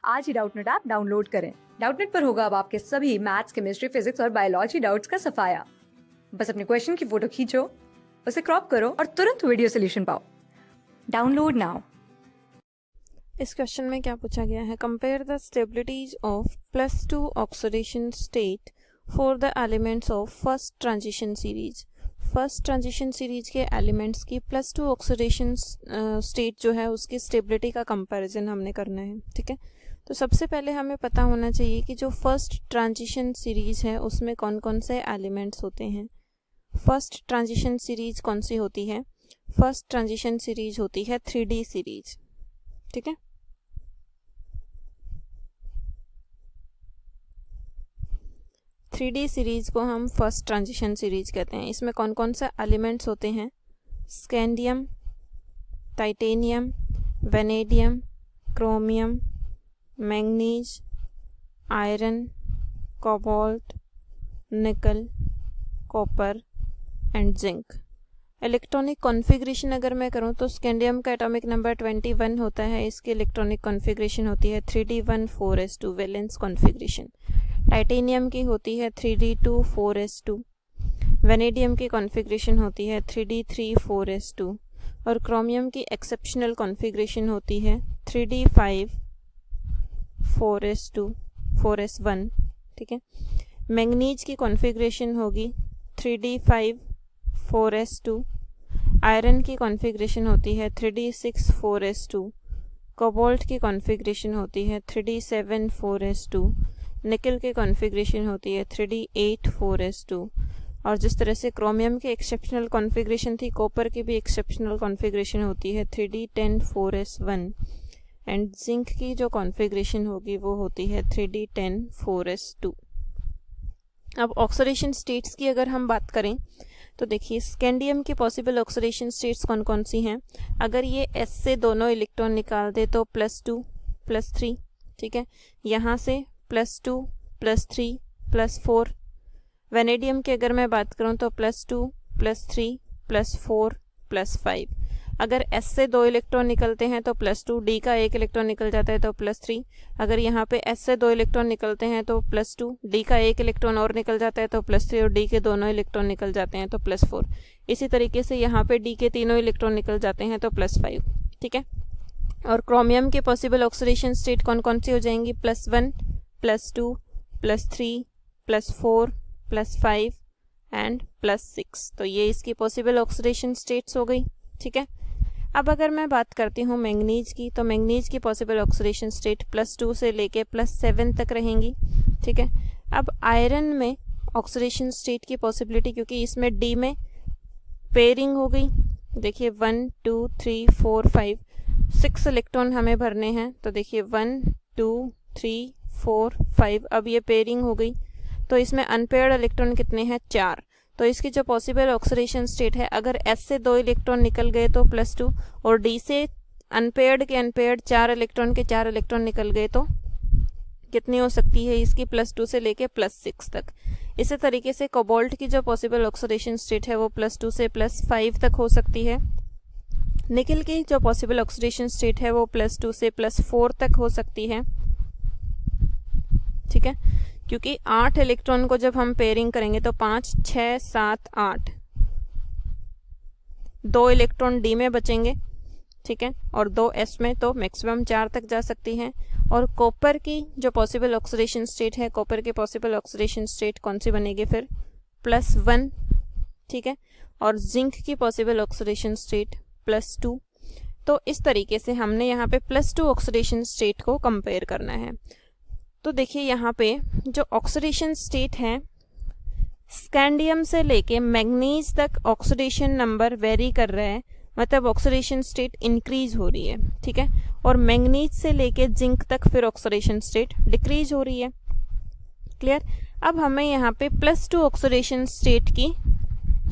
आज ही Doubtnut app download करें। Doubtnut पर होगा अब आपके सभी मैथ्स, केमिस्ट्री, फिजिक्स और बायोलॉजी डाउट्स का सफाया। बस अपने क्वेश्चन की फोटो खींचो, उसे क्रॉप करो और तुरंत वीडियो सोल्यूशन पाओ। Download now. इस क्वेश्चन में क्या पूछा गया है? Compare the stabilities of +2 oxidation state for the elements of first transition series. First transition series के एलिमेंट्स की +2 ऑक्सीडेशन स्टेट जो है उसकी स्टेबिलिटी का कंपैरिजन हमने करना है। ठीक है, तो सबसे पहले हमें पता होना चाहिए कि जो फर्स्ट ट्रांजिशन सीरीज है उसमें कौन कौन से एलिमेंट्स होते हैं। फर्स्ट ट्रांजिशन सीरीज कौन सी होती है? फर्स्ट ट्रांजिशन सीरीज होती है 3D सीरीज। ठीक है, थ्री डी सीरीज को हम फर्स्ट ट्रांजिशन सीरीज कहते हैं। इसमें कौन कौन से एलिमेंट्स होते हैं? Scandium, titanium, vanadium, chromium, manganese, iron, cobalt, nickel, copper and zinc. Electronic configuration अगर मैं करूं तो स्कैंडियम का एटॉमिक नंबर 21 होता है। इसकी इलेक्ट्रॉनिक कॉन्फ़िगरेशन होती है 3d14s2 वैलेंस कॉन्फ़िगरेशन। टाइटेनियम की होती है 3d24s2। वेनेडियम की कॉन्फ़िगरेशन होती है 3d34s2 और क्रोमियम की एक्सेप्शनल कॉन्फ़िगरेशन होती है 3d5 4s1। ठीक है, मैंगनीज की कॉन्फ़िगरेशन होगी 3d5 4s2। आयरन की कॉन्फ़िगरेशन होती है 3d6 4s2। कोबाल्ट की कॉन्फ़िगरेशन होती है 3d7 4s2। निकल की कॉन्फ़िगरेशन होती है 3d8 4s2। और जिस तरह से क्रोमियम की एक्सेप्शनल कॉन्फ़िगरेशन थी, कॉपर की भी एक्सेप्शनल कॉन्फ़िगरेशन होती है 3d10 4s1। एंड जिंक की जो कॉन्फ़िगरेशन होगी वो होती है 3d10 4s2। अब ऑक्सीडेशन स्टेट्स की अगर हम बात करें तो देखिए स्कैंडियम की पॉसिबल ऑक्सीडेशन स्टेट्स कौन कौन सी हैं। अगर ये S से दोनों इलेक्ट्रॉन निकाल दे तो +2 +3। ठीक है, यहाँ से +2 +3 +4। वेनेडियम की अगर मैं बात करूँ तो +2 +3 +4 +5। अगर S से 2 इलेक्ट्रॉन निकलते हैं तो +2, D का 1 इलेक्ट्रॉन निकल जाता है तो +3। अगर यहाँ पे S से 2 इलेक्ट्रॉन निकलते हैं तो +2, D का 1 इलेक्ट्रॉन और निकल जाता है तो +3 और D के दोनों इलेक्ट्रॉन निकल जाते हैं तो +4। इसी तरीके से यहाँ पे D के तीनों इलेक्ट्रॉन निकल जाते हैं तो +5। ठीक है, और क्रोमियम के पॉसिबल ऑक्सीडेशन स्टेट कौन कौन सी हो जाएंगी? +1 +2 +3 +4 +5 एंड +6। तो ये इसकी पॉसिबल ऑक्सीडेशन स्टेट्स हो गई। ठीक है, अब अगर मैं बात करती हूँ मैंगनीज की, तो मैंगनीज की पॉसिबल ऑक्सीडेशन स्टेट +2 से लेके +7 तक रहेंगी। ठीक है, अब आयरन में ऑक्सीडेशन स्टेट की पॉसिबिलिटी, क्योंकि इसमें D में पेयरिंग हो गई। देखिए 1 2 3 4 5 6 इलेक्ट्रॉन हमें भरने हैं। तो देखिए 1 2 3 4 5, अब ये पेयरिंग हो गई तो इसमें अनपेयर्ड इलेक्ट्रॉन कितने हैं? 4। तो इसकी जो पॉसिबल ऑक्सीडेशन स्टेट है, अगर S से 2 इलेक्ट्रॉन निकल गए तो +2 और D से अनपेयर्ड के अनपेयर्ड 4 इलेक्ट्रॉन के 4 इलेक्ट्रॉन निकल गए तो कितनी हो सकती है इसकी? +2 से लेके +6 तक। इसी तरीके से कोबाल्ट की जो पॉसिबल ऑक्सीडेशन स्टेट है वो +2 से +5 तक हो सकती है। निकल की जो पॉसिबल ऑक्सीडेशन स्टेट है वो +2 से +4 तक हो सकती है। ठीक है, क्योंकि 8 इलेक्ट्रॉन को जब हम पेयरिंग करेंगे तो 5 6 7 8, 2 इलेक्ट्रॉन D में बचेंगे। ठीक है, और 2 S में, तो मैक्सिमम 4 तक जा सकती हैं। और कॉपर की जो पॉसिबल ऑक्सीडेशन स्टेट है, कॉपर की पॉसिबल ऑक्सीडेशन स्टेट कौन सी बनेगी फिर? +1। ठीक है, और जिंक की पॉसिबल ऑक्सीडेशन स्टेट +2। तो इस तरीके से हमने यहाँ पे +2 ऑक्सीडेशन स्टेट को कंपेयर करना है। तो देखिए यहाँ पे जो ऑक्सीडेशन स्टेट है, स्कैंडियम से लेके मैंगनीज तक ऑक्सीडेशन नंबर वेरी कर रहा है, मतलब ऑक्सीडेशन स्टेट इंक्रीज हो रही है। ठीक है, और मैंगनीज से लेके जिंक तक फिर ऑक्सीडेशन स्टेट डिक्रीज हो रही है। क्लियर? अब हमें यहाँ पे +2 ऑक्सीडेशन स्टेट की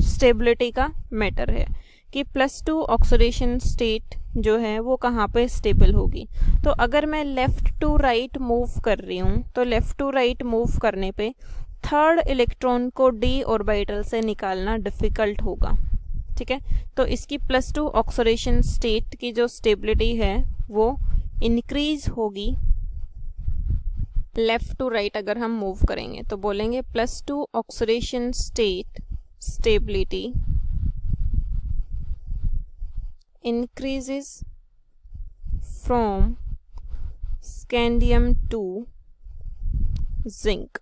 स्टेबिलिटी का मैटर है कि +2 ऑक्सीडेशन स्टेट जो है वो कहाँ पे स्टेबल होगी। तो अगर मैं लेफ्ट टू राइट मूव कर रही हूँ तो लेफ्ट टू राइट मूव करने पे थर्ड इलेक्ट्रॉन को D ऑर्बिटल से निकालना डिफिकल्ट होगा। ठीक है, तो इसकी +2 ऑक्सीडेशन स्टेट की जो स्टेबिलिटी है वो इंक्रीज होगी लेफ्ट टू राइट अगर हम मूव करेंगे तो बोलेंगे +2 oxidation state stability increases from scandium to zinc।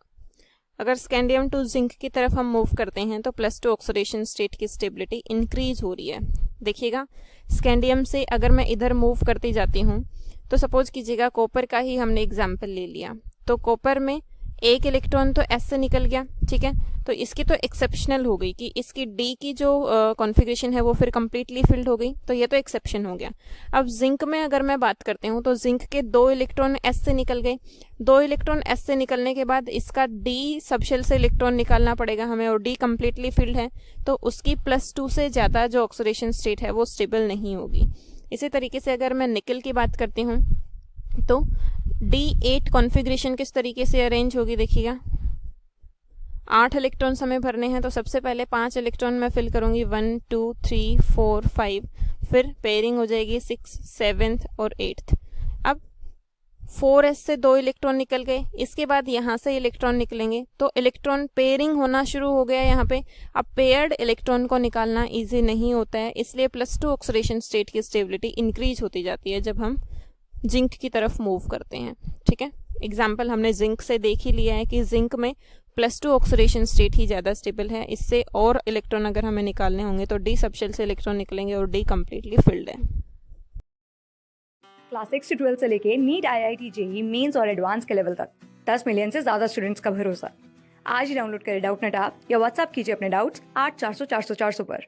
अगर स्कैंडियम टू जिंक की तरफ हम मूव करते हैं तो +2 ऑक्सीडेशन स्टेट की स्टेबिलिटी इंक्रीज हो रही है। देखिएगा, स्कैंडियम से अगर मैं इधर मूव करती जाती हूँ तो सपोज कीजिएगा कॉपर का ही हमने एग्जाम्पल ले लिया, तो कॉपर में एक इलेक्ट्रॉन तो एस से निकल गया, ठीक है, तो इसकी तो एक्सेप्शनल हो गई कि इसकी डी की जो कॉन्फ़िगरेशन है वो फिर कंप्लीटली फिल्ड हो गई, तो ये तो एक्सेप्शन हो गया। अब जिंक में अगर मैं बात करती हूँ तो जिंक के 2 इलेक्ट्रॉन एस से निकल गए, 2 इलेक्ट्रॉन एस से निकलने के बाद इसका डी सबशेल से इलेक्ट्रॉन निकालना पड़ेगा हमें, और डी कंप्लीटली फिल्ड है तो उसकी +2 से ज़्यादा जो ऑक्सीडेशन स्टेट है वो स्टेबल नहीं होगी। इसी तरीके से अगर मैं निकल की बात करती हूँ तो D8 कॉन्फ़िगरेशन किस तरीके से अरेंज होगी, देखिएगा 8 इलेक्ट्रॉन्स हमें भरने हैं, तो सबसे पहले 5 इलेक्ट्रॉन मैं फिल करूंगी, 1 2 3 4 5, फिर पेयरिंग हो जाएगी 6 7 और 8। अब 4s से 2 इलेक्ट्रॉन निकल गए, इसके बाद यहाँ से इलेक्ट्रॉन निकलेंगे तो इलेक्ट्रॉन पेयरिंग होना शुरू हो गया यहाँ पे। अब पेयर्ड इलेक्ट्रॉन को निकालना ईजी नहीं होता है, इसलिए +2 ऑक्सीडेशन स्टेट की स्टेबिलिटी इंक्रीज होती जाती है जब हम जिंक की तरफ मूव करते हैं, ठीक है। एग्जाम्पल हमने जिंक से देख ही लिया है कि जिंक में +2 ऑक्सीडेशन स्टेट ही ज़्यादा स्टेबल है, इससे और इलेक्ट्रॉन अगर हमें निकालने होंगे तो डी सबशेल से इलेक्ट्रॉन निकलेंगे और डी कम्प्लीटली फिल्ड है। क्लास 6 से 12 से लेके नीट, IIT, JEE मेंस और एडवांस के लेवल तक 10 मिलियन से ज़्यादा स्टूडेंट्स का भरोसा। आज ही डाउनलोड करें डाउटनेट ऐप या व्हाट्सएप कीजिए अपने डाउट्स 8400 400 400 पर।